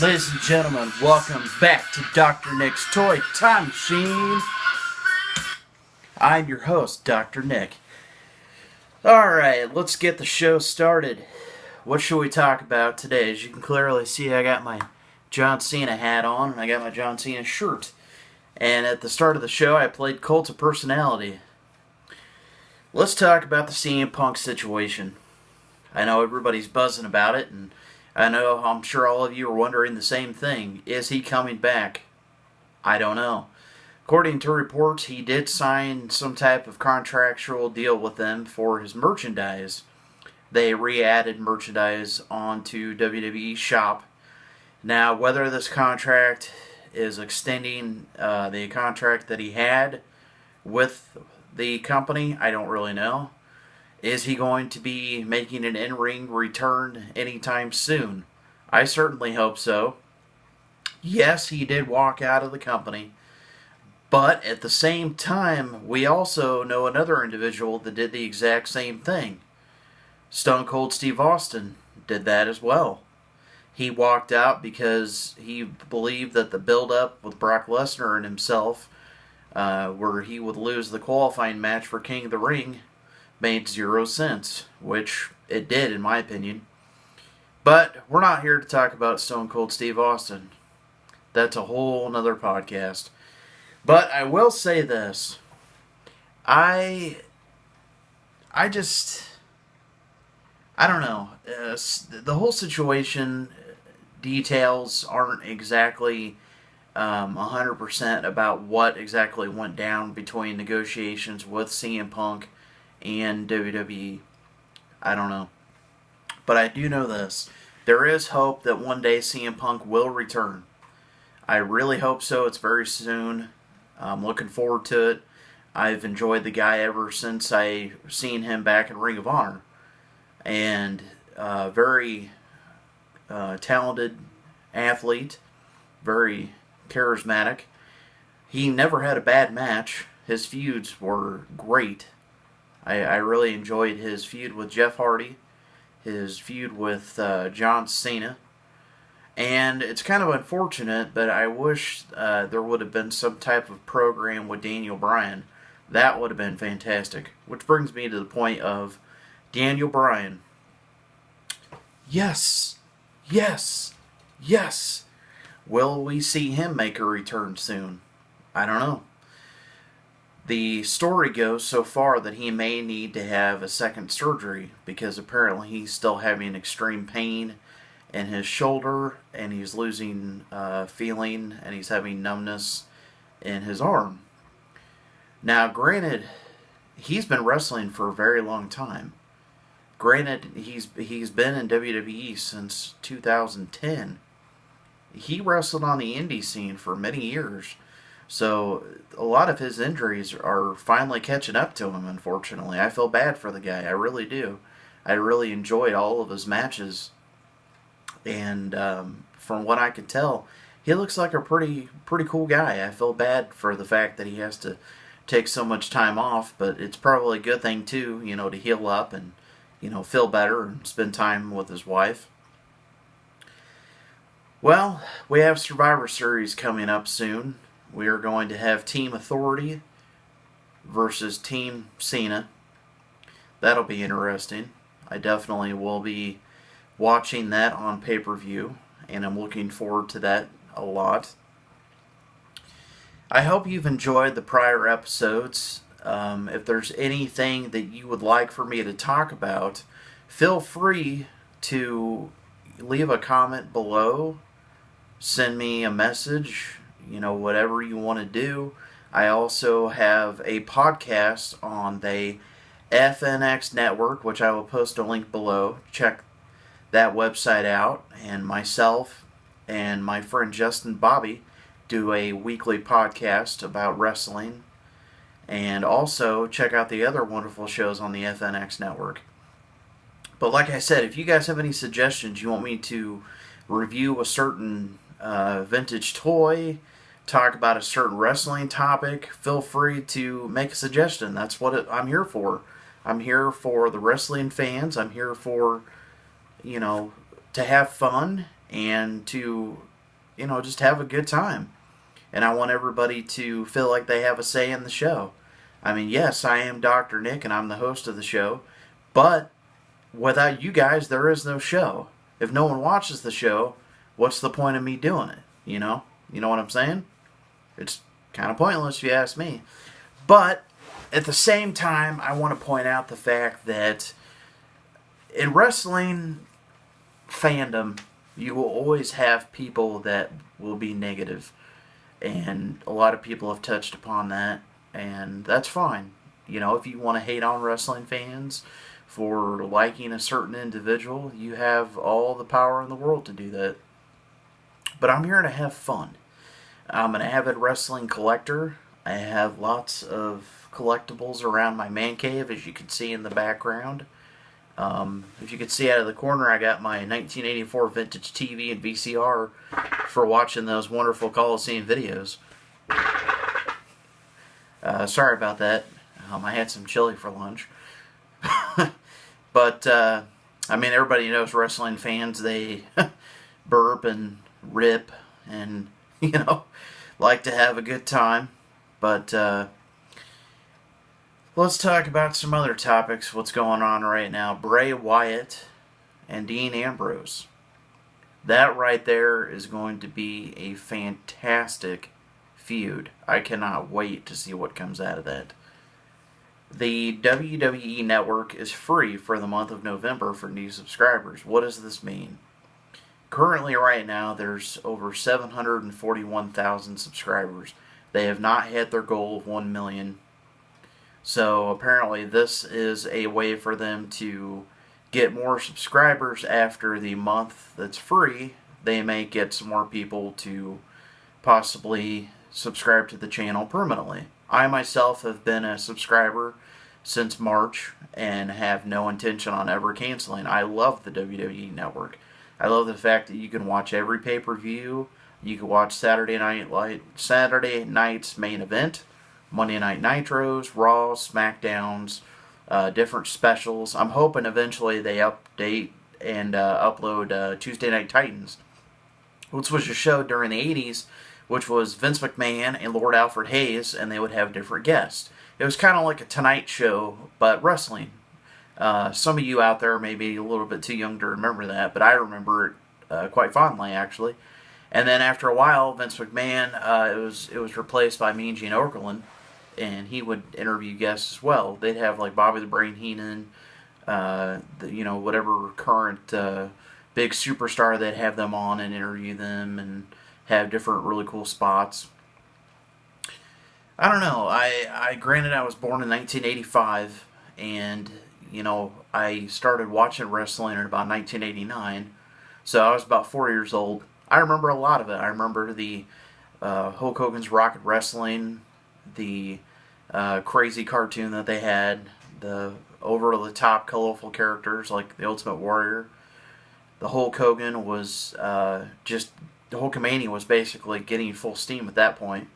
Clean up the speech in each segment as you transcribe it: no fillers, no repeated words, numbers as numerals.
Ladies and gentlemen, welcome back to Dr. Nick's Toy Time Machine. I'm your host, Dr. Nick. Alright, let's get the show started. What should we talk about today? As you can clearly see, I got my John Cena hat on, and I got my John Cena shirt. And at the start of the show, I played Cult of Personality. Let's talk about the CM Punk situation. I know everybody's buzzing about it, and I'm sure all of you are wondering the same thing. Is he coming back? I don't know. According to reports, he did sign some type of contractual deal with them for his merchandise. They re-added merchandise onto WWE Shop. Now, whether this contract is extending the contract that he had with the company, I don't really know. Is he going to be making an in-ring return anytime soon? I certainly hope so. Yes, he did walk out of the company. But at the same time, we also know another individual that did the exact same thing. Stone Cold Steve Austin did that as well. He walked out because he believed that the build-up with Brock Lesnar and himself, where he would lose the qualifying match for King of the Ring, made zero sense, which it did in my opinion. But we're not here to talk about Stone Cold Steve Austin. That's a whole nother podcast. But I will say this. I don't know. The whole situation details aren't exactly 100% about what exactly went down between negotiations with CM Punk and WWE. I don't know. But I do know this. There is hope that one day CM Punk will return. I really hope so. It's very soon. I'm looking forward to it. I've enjoyed the guy ever since I seen him back in Ring of Honor. And very talented athlete. Very charismatic. He never had a bad match. His feuds were great. I really enjoyed his feud with Jeff Hardy, his feud with John Cena, and it's kind of unfortunate, but I wish there would have been some type of program with Daniel Bryan. That would have been fantastic. Which brings me to the point of Daniel Bryan. Yes, yes, yes. Will we see him make a return soon? I don't know. The story goes so far that he may need to have a second surgery because apparently he's still having extreme pain in his shoulder and he's losing feeling and he's having numbness in his arm. Now, granted, he's been wrestling for a very long time. Granted, he's been in WWE since 2010. He wrestled on the indie scene for many years. So, a lot of his injuries are finally catching up to him, unfortunately. I feel bad for the guy. I really do. I really enjoyed all of his matches. And from what I could tell, he looks like a pretty cool guy. I feel bad for the fact that he has to take so much time off, but it's probably a good thing, too, to heal up and, feel better and spend time with his wife. Well, we have Survivor Series coming up soon. We are going to have Team Authority versus Team Cena. That'll be interesting. I definitely will be watching that on pay-per-view, and I'm looking forward to that a lot. I hope you've enjoyed the prior episodes. If there's anything that you would like for me to talk about, feel free to leave a comment below. Send me a message. Whatever you want to do. I also have a podcast on the FNX network, which I will post a link below. Check that website out. And myself and my friend Justin Bobby do a weekly podcast about wrestling. And also check out the other wonderful shows on the FNX network. But like I said, if you guys have any suggestions, you want me to review a certain vintage toy, talk about a certain wrestling topic, feel free to make a suggestion. That's what I'm here for. I'm here for the wrestling fans. I'm here for, to have fun and to, just have a good time. And I want everybody to feel like they have a say in the show. I mean, yes, I am Dr. Nick and I'm the host of the show, but without you guys, there is no show. If no one watches the show, what's the point of me doing it? You know what I'm saying? It's kind of pointless if you ask me. But at the same time, I want to point out the fact that in wrestling fandom, you will always have people that will be negative. And a lot of people have touched upon that, and that's fine. If you want to hate on wrestling fans for liking a certain individual, you have all the power in the world to do that. But I'm here to have fun. I'm an avid wrestling collector. I have lots of collectibles around my man cave, as you can see in the background. If you can see out of the corner, I got my 1984 vintage TV and VCR for watching those wonderful Coliseum videos. Sorry about that. I had some chili for lunch. But, I mean, everybody knows wrestling fans, they burp and rip and, like to have a good time. But, let's talk about some other topics, what's going on right now. Bray Wyatt and Dean Ambrose. That right there is going to be a fantastic feud. I cannot wait to see what comes out of that. The WWE Network is free for the month of November for new subscribers. What does this mean? Currently, right now, there's over 741,000 subscribers. They have not hit their goal of 1 million. So apparently this is a way for them to get more subscribers after the month that's free. They may get some more people to possibly subscribe to the channel permanently. I myself have been a subscriber since March and have no intention on ever canceling. I love the WWE Network. I love the fact that you can watch every pay-per-view. You can watch Saturday night's main event, Monday Night Nitros, Raws, SmackDowns, different specials. I'm hoping eventually they update and upload Tuesday Night Titans, which was a show during the 80s, which was Vince McMahon and Lord Alfred Hayes, and they would have different guests. It was kind of like a Tonight Show, but wrestling. Some of you out there may be a little bit too young to remember that, but I remember it quite fondly, actually. And then after a while, Vince McMahon, it was replaced by Mean Gene Okerlund, and he would interview guests as well. They'd have like Bobby the Brain Heenan, whatever current big superstar, they'd have them on and interview them and have different really cool spots. I don't know. Granted, I was born in 1985, and I started watching wrestling in about 1989, so I was about 4 years old. I remember a lot of it. I remember the Hulk Hogan's Rocket Wrestling, the crazy cartoon that they had, the over-the-top colorful characters like the Ultimate Warrior. The Hulk Hogan was the Hulkamania was basically getting full steam at that point.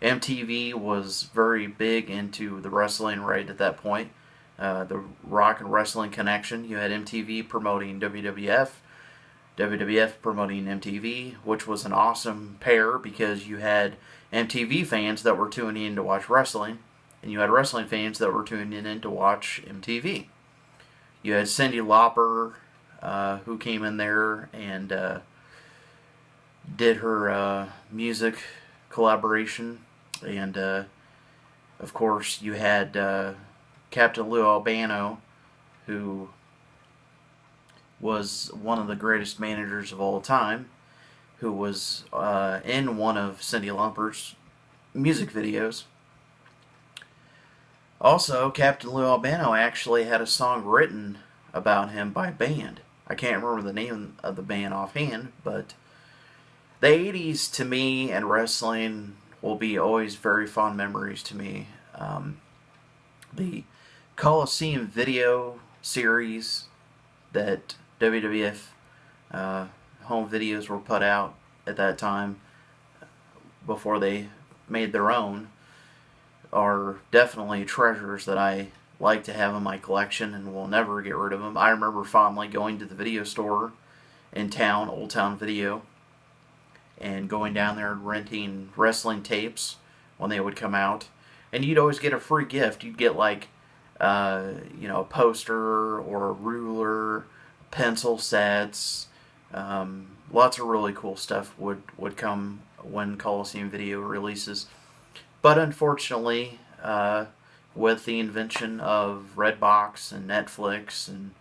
MTV was very big into the wrestling right at that point. The Rock and Wrestling Connection. You had MTV promoting WWF, WWF promoting MTV, which was an awesome pair because you had MTV fans that were tuning in to watch wrestling, and you had wrestling fans that were tuning in to watch MTV. You had Cyndi Lauper, who came in there and did her music collaboration, and of course you had Captain Lou Albano, who was one of the greatest managers of all time, who was in one of Cyndi Lauper's music videos. Also, Captain Lou Albano actually had a song written about him by a band. I can't remember the name of the band offhand, but the 80s to me and wrestling will be always very fond memories to me. The Coliseum video series that WWF home videos were put out at that time before they made their own are definitely treasures that I like to have in my collection and will never get rid of them. I remember fondly going to the video store in town, Old Town Video, and going down there and renting wrestling tapes when they would come out. And you'd always get a free gift. You'd get like, a poster or a ruler, pencil sets. Lots of really cool stuff would come when Coliseum Video releases. But unfortunately, with the invention of Redbox and Netflix and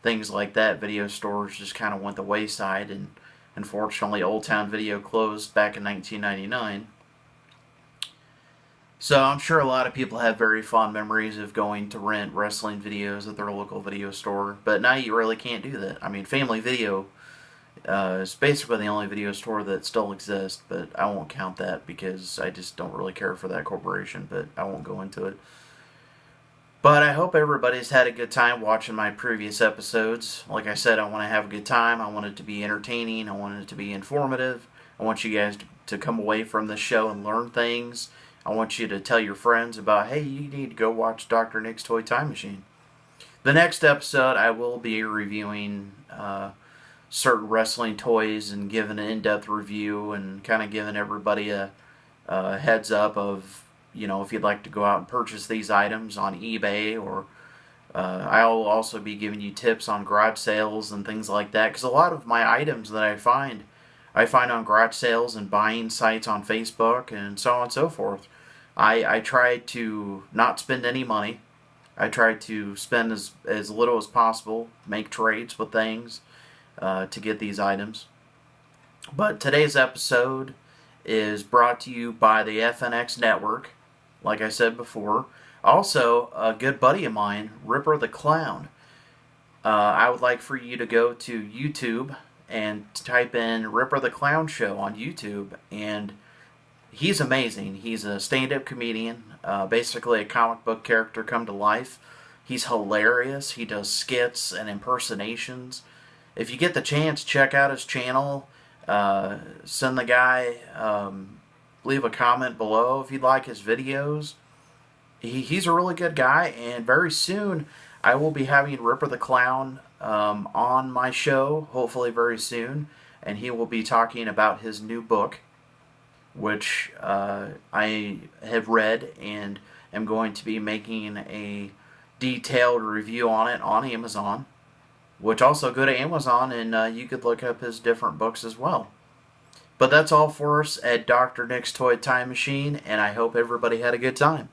things like that, video stores just kind of went the wayside, and unfortunately Old Town Video closed back in 1999. So I'm sure a lot of people have very fond memories of going to rent wrestling videos at their local video store, but now you really can't do that. I mean, Family Video is basically the only video store that still exists, but I won't count that because I just don't really care for that corporation, but I won't go into it. But I hope everybody's had a good time watching my previous episodes. Like I said, I want to have a good time. I want it to be entertaining. I want it to be informative. I want you guys to come away from this show and learn things. I want you to tell your friends about, hey, you need to go watch Dr. Nick's Toy Time Machine. The next episode, I will be reviewing certain wrestling toys and giving an in-depth review and kind of giving everybody a heads up of, if you'd like to go out and purchase these items on eBay, or I'll also be giving you tips on garage sales and things like that, because a lot of my items that I find on garage sales and buying sites on Facebook and so on and so forth. I try to not spend any money. I try to spend as little as possible, make trades with things to get these items. But today's episode is brought to you by the FNX Network, like I said before. Also, a good buddy of mine, Ripper the Clown. I would like for you to go to YouTube and type in Ripper the Clown Show on YouTube, and he's amazing. He's a stand-up comedian, basically a comic book character come to life. He's hilarious. He does skits and impersonations. If you get the chance, check out his channel. Send the guy, leave a comment below if you'd like his videos. He's a really good guy, and very soon I will be having Ripper the Clown on my show, hopefully very soon, and he will be talking about his new book, which I have read and am going to be making a detailed review on it on Amazon, which also go to Amazon and you could look up his different books as well. But that's all for us at Dr. Nick's Toy Time Machine, and I hope everybody had a good time.